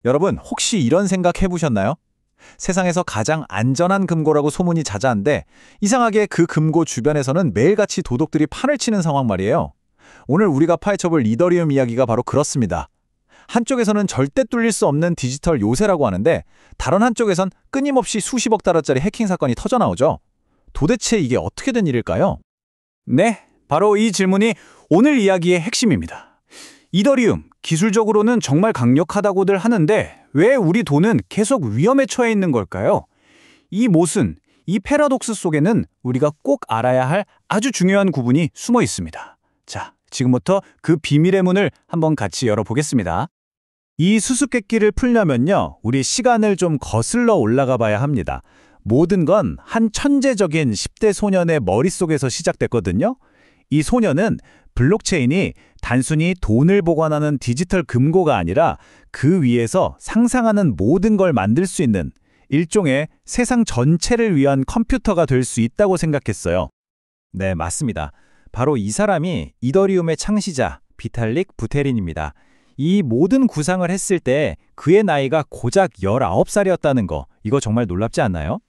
여러분, 혹시 이런 생각 해보셨나요? 세상에서 가장 안전한 금고라고 소문이 자자한데 이상하게 그 금고 주변에서는 매일같이 도둑들이 판을 치는 상황 말이에요. 오늘 우리가 파헤쳐볼 이더리움 이야기가 바로 그렇습니다. 한쪽에서는 절대 뚫릴 수 없는 디지털 요새라고 하는데 다른 한쪽에선 끊임없이 수십억 달러짜리 해킹 사건이 터져나오죠. 도대체 이게 어떻게 된 일일까요? 네, 바로 이 질문이 오늘 이야기의 핵심입니다. 이더리움, 기술적으로는 정말 강력하다고들 하는데 왜 우리 돈은 계속 위험에 처해 있는 걸까요? 이 모순, 이 패러독스 속에는 우리가 꼭 알아야 할 아주 중요한 구분이 숨어 있습니다. 자, 지금부터 그 비밀의 문을 한번 같이 열어보겠습니다. 이 수수께끼를 풀려면요, 우리 시간을 좀 거슬러 올라가 봐야 합니다. 모든 건 한 천재적인 10대 소년의 머릿속에서 시작됐거든요. 이 소년은 블록체인이 단순히 돈을 보관하는 디지털 금고가 아니라 그 위에서 상상하는 모든 걸 만들 수 있는 일종의 세상 전체를 위한 컴퓨터가 될 수 있다고 생각했어요. 네, 맞습니다. 바로 이 사람이 이더리움의 창시자 비탈릭 부테린입니다. 이 모든 구상을 했을 때 그의 나이가 고작 19살이었다는 거, 이거 정말 놀랍지 않나요?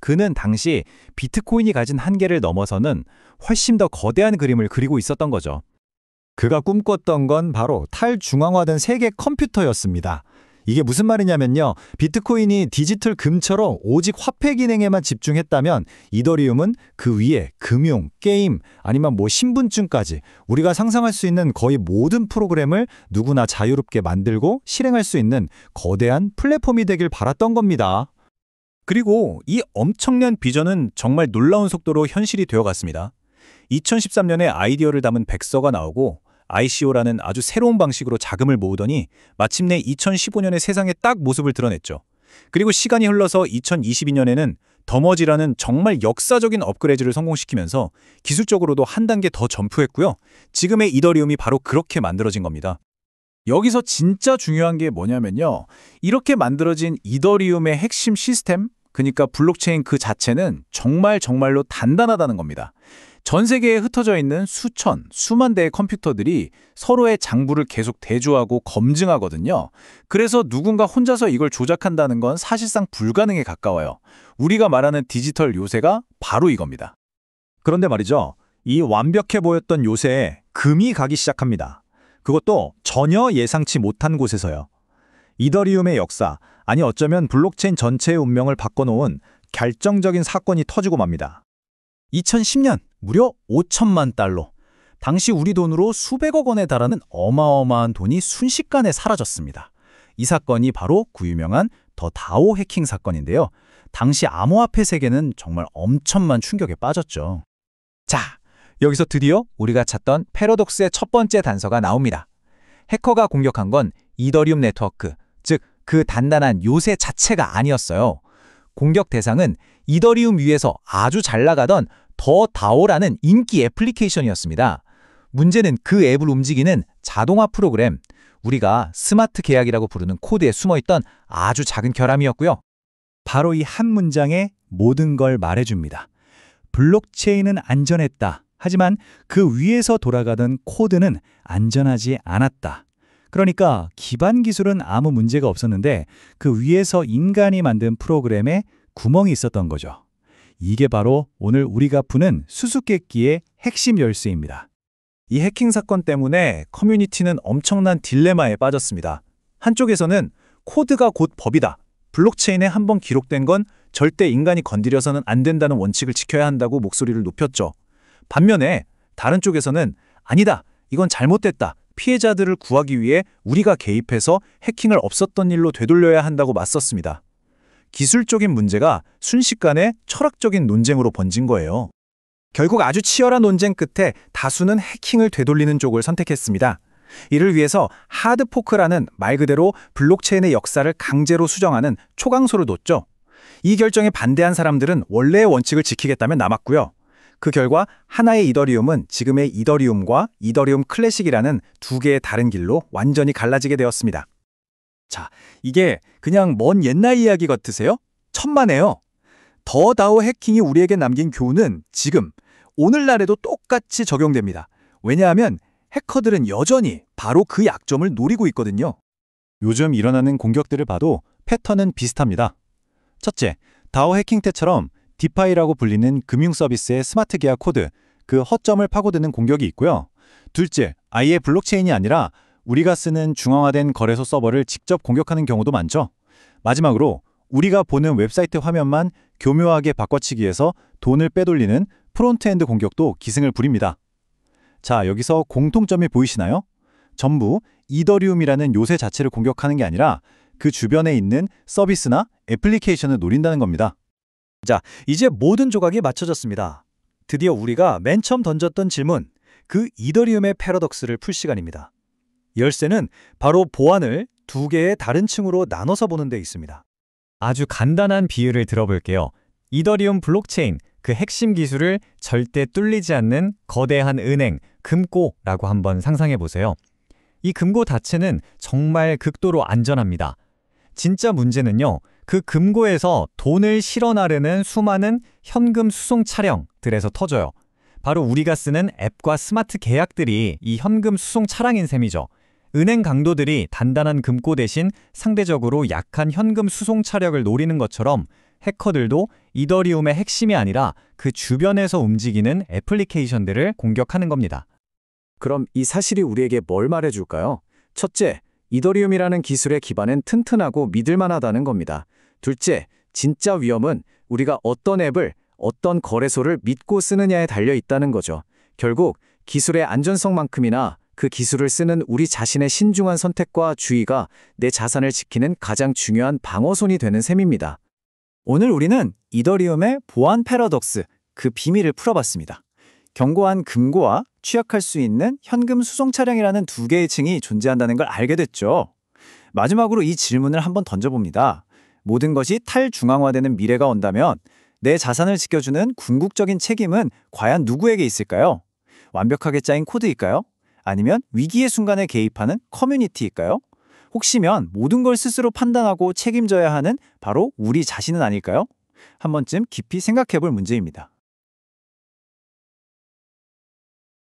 그는 당시 비트코인이 가진 한계를 넘어서는 훨씬 더 거대한 그림을 그리고 있었던 거죠. 그가 꿈꿨던 건 바로 탈중앙화된 세계 컴퓨터였습니다. 이게 무슨 말이냐면요, 비트코인이 디지털 금처럼 오직 화폐 기능에만 집중했다면 이더리움은 그 위에 금융, 게임, 아니면 신분증까지 우리가 상상할 수 있는 거의 모든 프로그램을 누구나 자유롭게 만들고 실행할 수 있는 거대한 플랫폼이 되길 바랐던 겁니다. 그리고 이 엄청난 비전은 정말 놀라운 속도로 현실이 되어갔습니다. 2013년에 아이디어를 담은 백서가 나오고 ICO라는 아주 새로운 방식으로 자금을 모으더니 마침내 2015년에 세상에 딱 모습을 드러냈죠. 그리고 시간이 흘러서 2022년에는 더머지라는 정말 역사적인 업그레이드를 성공시키면서 기술적으로도 한 단계 더 점프했고요. 지금의 이더리움이 바로 그렇게 만들어진 겁니다. 여기서 진짜 중요한 게 뭐냐면요, 이렇게 만들어진 이더리움의 핵심 시스템, 그러니까 블록체인 그 자체는 정말로 단단하다는 겁니다. 전 세계에 흩어져 있는 수천, 수만 대의 컴퓨터들이 서로의 장부를 계속 대조하고 검증하거든요. 그래서 누군가 혼자서 이걸 조작한다는 건 사실상 불가능에 가까워요. 우리가 말하는 디지털 요새가 바로 이겁니다. 그런데 말이죠, 이 완벽해 보였던 요새에 금이 가기 시작합니다. 그것도 전혀 예상치 못한 곳에서요. 이더리움의 역사, 아니 어쩌면 블록체인 전체의 운명을 바꿔놓은 결정적인 사건이 터지고 맙니다. 2010년 무려 5천만 달러. 당시 우리 돈으로 수백억 원에 달하는 어마어마한 돈이 순식간에 사라졌습니다. 이 사건이 바로 그 유명한 더 다오 해킹 사건인데요. 당시 암호화폐 세계는 정말 엄청난 충격에 빠졌죠. 자, 여기서 드디어 우리가 찾던 패러독스의 첫 번째 단서가 나옵니다. 해커가 공격한 건 이더리움 네트워크, 즉 그 단단한 요새 자체가 아니었어요. 공격 대상은 이더리움 위에서 아주 잘 나가던 더 다오라는 인기 애플리케이션이었습니다. 문제는 그 앱을 움직이는 자동화 프로그램, 우리가 스마트 계약이라고 부르는 코드에 숨어있던 아주 작은 결함이었고요. 바로 이 한 문장에 모든 걸 말해줍니다. 블록체인은 안전했다. 하지만 그 위에서 돌아가던 코드는 안전하지 않았다. 그러니까 기반 기술은 아무 문제가 없었는데 그 위에서 인간이 만든 프로그램에 구멍이 있었던 거죠. 이게 바로 오늘 우리가 푸는 수수께끼의 핵심 열쇠입니다. 이 해킹 사건 때문에 커뮤니티는 엄청난 딜레마에 빠졌습니다. 한쪽에서는 코드가 곧 법이다. 블록체인에 한번 기록된 건 절대 인간이 건드려서는 안 된다는 원칙을 지켜야 한다고 목소리를 높였죠. 반면에 다른 쪽에서는 아니다. 이건 잘못됐다. 피해자들을 구하기 위해 우리가 개입해서 해킹을 없었던 일로 되돌려야 한다고 맞섰습니다. 기술적인 문제가 순식간에 철학적인 논쟁으로 번진 거예요. 결국 아주 치열한 논쟁 끝에 다수는 해킹을 되돌리는 쪽을 선택했습니다. 이를 위해서 하드포크라는 말 그대로 블록체인의 역사를 강제로 수정하는 초강소를 뒀죠. 이 결정에 반대한 사람들은 원래의 원칙을 지키겠다며 남았고요. 그 결과 하나의 이더리움은 지금의 이더리움과 이더리움 클래식이라는 두 개의 다른 길로 완전히 갈라지게 되었습니다. 자, 이게 그냥 먼 옛날 이야기 같으세요? 천만에요. 더 다오 해킹이 우리에게 남긴 교훈은 지금, 오늘날에도 똑같이 적용됩니다. 왜냐하면 해커들은 여전히 바로 그 약점을 노리고 있거든요. 요즘 일어나는 공격들을 봐도 패턴은 비슷합니다. 첫째, 다오 해킹 때처럼 디파이라고 불리는 금융 서비스의 스마트 계약 코드, 그 허점을 파고드는 공격이 있고요. 둘째, 아예 블록체인이 아니라 우리가 쓰는 중앙화된 거래소 서버를 직접 공격하는 경우도 많죠. 마지막으로 우리가 보는 웹사이트 화면만 교묘하게 바꿔치기해서 돈을 빼돌리는 프론트엔드 공격도 기승을 부립니다. 자, 여기서 공통점이 보이시나요? 전부 이더리움이라는 요새 자체를 공격하는 게 아니라 그 주변에 있는 서비스나 애플리케이션을 노린다는 겁니다. 자, 이제 모든 조각이 맞춰졌습니다. 드디어 우리가 맨 처음 던졌던 질문, 그 이더리움의 패러독스를 풀 시간입니다. 열쇠는 바로 보안을 두 개의 다른 층으로 나눠서 보는 데 있습니다. 아주 간단한 비유를 들어볼게요. 이더리움 블록체인, 그 핵심 기술을 절대 뚫리지 않는 거대한 은행, 금고라고 한번 상상해 보세요. 이 금고 자체는 정말 극도로 안전합니다. 진짜 문제는요, 그 금고에서 돈을 실어 나르는 수많은 현금 수송 차량들에서 터져요. 바로 우리가 쓰는 앱과 스마트 계약들이 이 현금 수송 차량인 셈이죠. 은행 강도들이 단단한 금고 대신 상대적으로 약한 현금 수송 차력을 노리는 것처럼 해커들도 이더리움의 핵심이 아니라 그 주변에서 움직이는 애플리케이션들을 공격하는 겁니다. 그럼 이 사실이 우리에게 뭘 말해줄까요? 첫째, 이더리움이라는 기술의 기반은 튼튼하고 믿을만하다는 겁니다. 둘째, 진짜 위험은 우리가 어떤 앱을, 어떤 거래소를 믿고 쓰느냐에 달려 있다는 거죠. 결국 기술의 안전성만큼이나 그 기술을 쓰는 우리 자신의 신중한 선택과 주의가 내 자산을 지키는 가장 중요한 방어선이 되는 셈입니다. 오늘 우리는 이더리움의 보안 패러독스, 그 비밀을 풀어봤습니다. 견고한 금고와 취약할 수 있는 현금 수송 차량이라는 두 개의 층이 존재한다는 걸 알게 됐죠. 마지막으로 이 질문을 한번 던져봅니다. 모든 것이 탈중앙화되는 미래가 온다면 내 자산을 지켜주는 궁극적인 책임은 과연 누구에게 있을까요? 완벽하게 짜인 코드일까요? 아니면 위기의 순간에 개입하는 커뮤니티일까요? 혹시면 모든 걸 스스로 판단하고 책임져야 하는 바로 우리 자신은 아닐까요? 한 번쯤 깊이 생각해 볼 문제입니다.